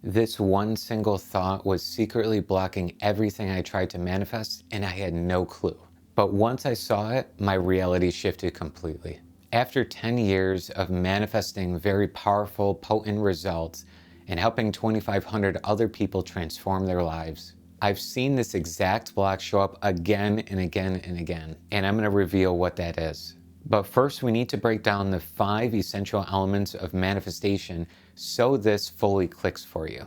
This one single thought was secretly blocking everything I tried to manifest, and I had no clue. But once I saw it, my reality shifted completely. After 10 years of manifesting very powerful, potent results and helping 2,500 other people transform their lives, I've seen this exact block show up again and again and again, and I'm going to reveal what that is. But first, we need to break down the 5 essential elements of manifestation so this fully clicks for you.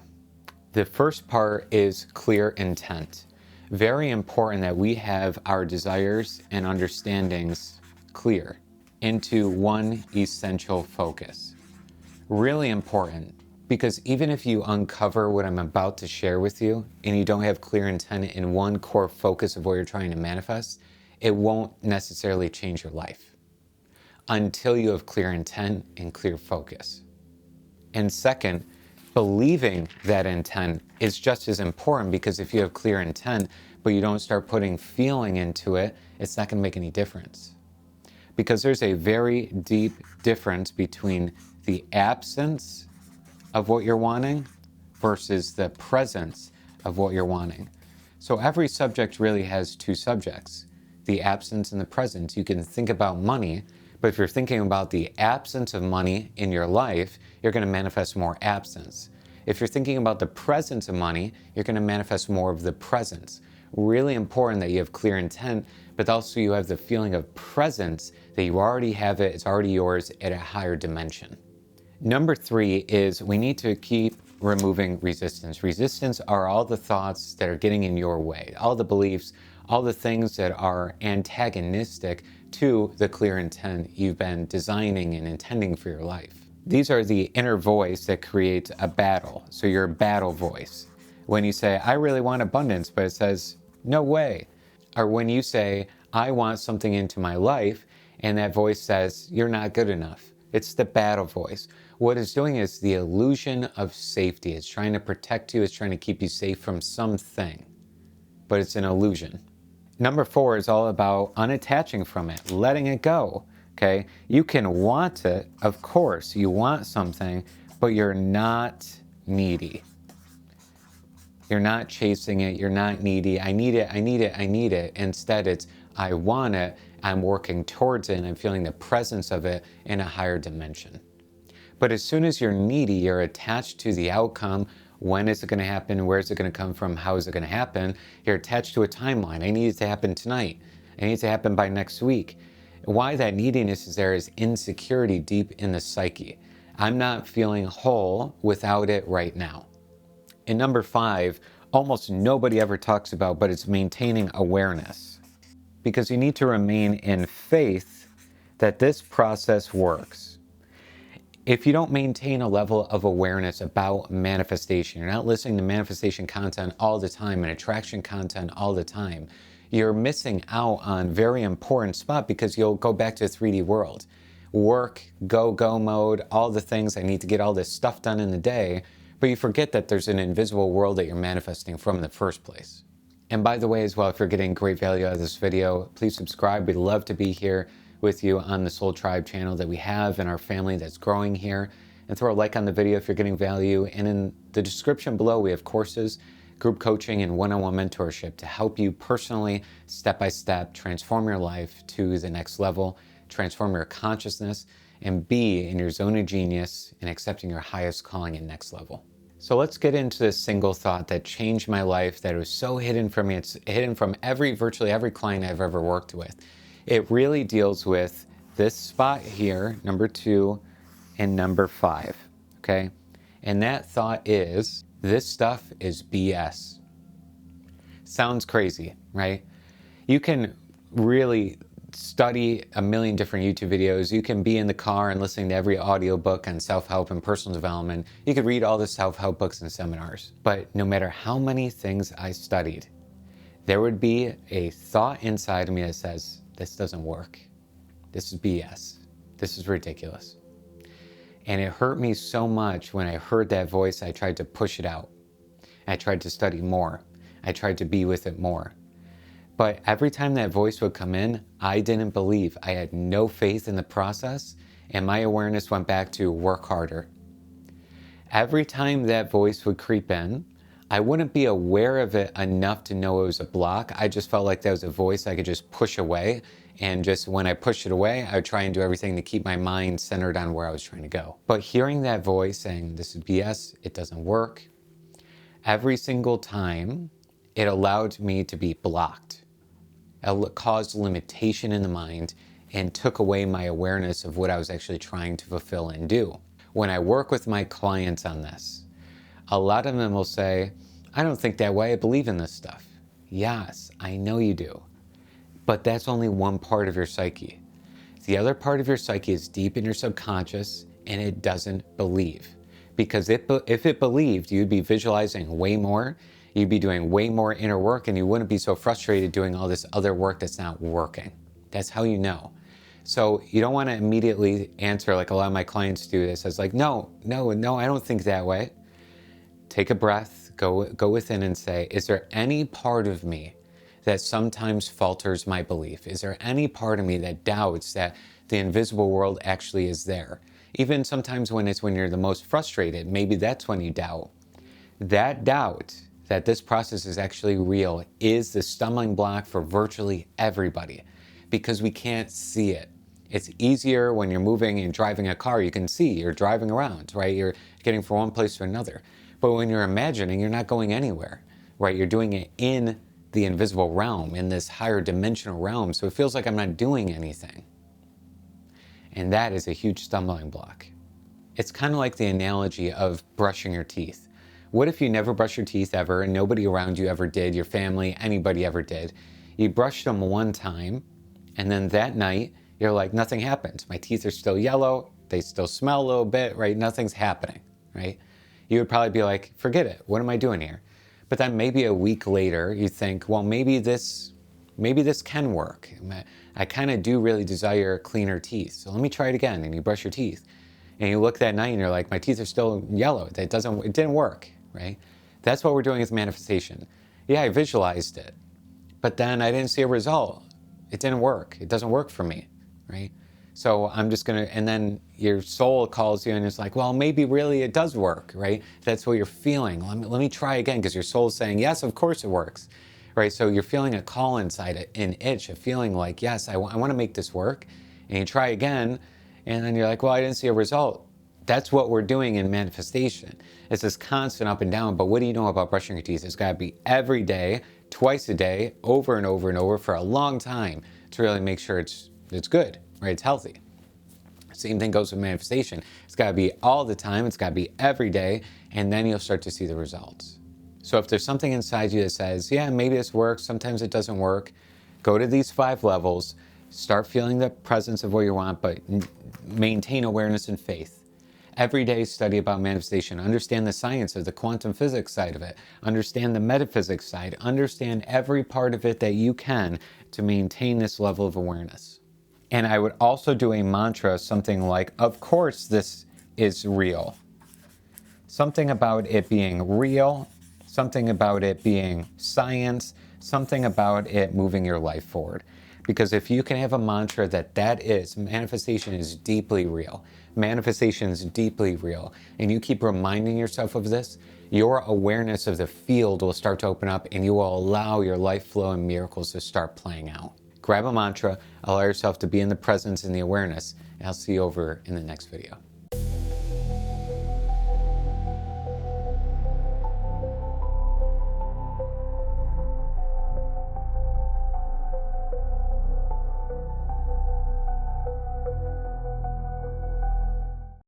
The first part is clear intent. Very important that we have our desires and understandings clear into one essential focus. Really important, because even if you uncover what I'm about to share with you and you don't have clear intent in one core focus of what you're trying to manifest, it won't necessarily change your life until you have clear intent and clear focus. And second, believing that intent is just as important, because if you have clear intent, but you don't start putting feeling into it, it's not going to make any difference. Because there's a very deep difference between the absence of what you're wanting versus the presence of what you're wanting. So every subject really has 2 subjects, the absence and the presence. You can think about money, but if you're thinking about the absence of money in your life, you're going to manifest more absence. If you're thinking about the presence of money, you're going to manifest more of the presence. Really important that you have clear intent, but also you have the feeling of presence, that you already have it, it's already yours at a higher dimension. Number 3 is we need to keep removing resistance. Resistance are all the thoughts that are getting in your way, all the beliefs, all the things that are antagonistic to the clear intent you've been designing and intending for your life. These are the inner voice that creates a battle. So your battle voice. When you say, I really want abundance, but it says, no way. Or when you say, I want something into my life, and that voice says, you're not good enough. It's the battle voice. What it's doing is the illusion of safety. It's trying to protect you. It's trying to keep you safe from something, but it's an illusion. Number 4 is all about unattaching from it, letting it go, okay? You can want it, of course, you want something, but you're not needy. You're not chasing it, you're not needy. I need it, I need it, I need it. Instead, it's I want it, I'm working towards it, and I'm feeling the presence of it in a higher dimension. But as soon as you're needy, you're attached to the outcome. When is it going to happen? Where is it going to come from? How is it going to happen? You're attached to a timeline. I need it to happen tonight. I need it to happen by next week. Why that neediness is there is insecurity deep in the psyche. I'm not feeling whole without it right now. And number 5, almost nobody ever talks about, but it's maintaining awareness. Because you need to remain in faith that this process works. If you don't maintain a level of awareness about manifestation, you're not listening to manifestation content all the time and attraction content all the time, you're missing out on very important spot, because you'll go back to the 3D world. Work, go mode, all the things, I need to get all this stuff done in the day, but you forget that there's an invisible world that you're manifesting from in the first place. And by the way, as well, if you're getting great value out of this video, please subscribe. We'd love to be here with you on the Soul Tribe channel that we have and our family that's growing here. And throw a like on the video if you're getting value. And in the description below, we have courses, group coaching, and one-on-one mentorship to help you personally, step-by-step, transform your life to the next level, transform your consciousness, and be in your zone of genius and accepting your highest calling and next level. So let's get into this single thought that changed my life, that was so hidden from me. It's hidden from virtually every client I've ever worked with. It really deals with this spot here, number 2, and number 5, okay? And that thought is, this stuff is BS. Sounds crazy, right? You can really study a million different YouTube videos. You can be in the car and listening to every audiobook on self-help and personal development. You could read all the self-help books and seminars. But no matter how many things I studied, there would be a thought inside of me that says, this doesn't work. This is BS. This is ridiculous. And it hurt me so much when I heard that voice, I tried to push it out. I tried to study more. I tried to be with it more. But every time that voice would come in, I didn't believe. I had no faith in the process, and my awareness went back to work harder. Every time that voice would creep in, I wouldn't be aware of it enough to know it was a block. I just felt like that was a voice I could just push away. And just when I pushed it away, I would try and do everything to keep my mind centered on where I was trying to go. But hearing that voice saying, this is BS, it doesn't work, every single time, it allowed me to be blocked. It caused limitation in the mind and took away my awareness of what I was actually trying to fulfill and do. When I work with my clients on this, a lot of them will say, I don't think that way, I believe in this stuff. Yes, I know you do. But that's only one part of your psyche. The other part of your psyche is deep in your subconscious, and it doesn't believe. Because if it believed, you'd be visualizing way more, you'd be doing way more inner work, and you wouldn't be so frustrated doing all this other work that's not working. That's how you know. So you don't want to immediately answer like a lot of my clients do that says like, no, I don't think that way. Take a breath, go within and say, is there any part of me that sometimes falters my belief? Is there any part of me that doubts that the invisible world actually is there? Even sometimes when you're the most frustrated, maybe that's when you doubt. That doubt that this process is actually real is the stumbling block for virtually everybody because we can't see it. It's easier when you're moving and driving a car, you can see, you're driving around, right? You're getting from one place to another. But when you're imagining, you're not going anywhere, right? You're doing it in the invisible realm, in this higher dimensional realm. So it feels like I'm not doing anything. And that is a huge stumbling block. It's kind of like the analogy of brushing your teeth. What if you never brush your teeth ever and nobody around you ever did, your family, anybody ever did? You brushed them one time and then that night you're like, nothing happened. My teeth are still yellow. They still smell a little bit, right? Nothing's happening, right? You would probably be like, forget it. What am I doing here? But then maybe a week later you think, well, maybe this can work. I kind of do really desire cleaner teeth. So let me try it again. And you brush your teeth and you look that night and you're like, my teeth are still yellow. It didn't work, right? That's what we're doing with manifestation. Yeah, I visualized it, but then I didn't see a result. It didn't work. It doesn't work for me, right? So I'm just gonna, and then your soul calls you and it's like, well, maybe really it does work, right? That's what you're feeling. Let me try again, because your soul's saying, yes, of course it works, right? So you're feeling a call inside, an itch, a feeling like, yes, I want to make this work. And you try again, and then you're like, well, I didn't see a result. That's what we're doing in manifestation. It's this constant up and down, but what do you know about brushing your teeth? It's gotta be every day, twice a day, over and over and over for a long time to really make sure it's good, right? It's healthy. Same thing goes with manifestation. It's gotta be all the time, it's gotta be every day, and then you'll start to see the results. So if there's something inside you that says, yeah, maybe this works, sometimes it doesn't work, go to these 5 levels, start feeling the presence of what you want, but maintain awareness and faith. Every day study about manifestation, understand the science of the quantum physics side of it, understand the metaphysics side, understand every part of it that you can to maintain this level of awareness. And I would also do a mantra, something like, of course this is real. Something about it being real, something about it being science, something about it moving your life forward. Because if you can have a mantra that is, manifestation is deeply real, manifestation is deeply real, and you keep reminding yourself of this, your awareness of the field will start to open up and you will allow your life flow and miracles to start playing out. Grab a mantra, allow yourself to be in the presence and the awareness, and I'll see you over in the next video.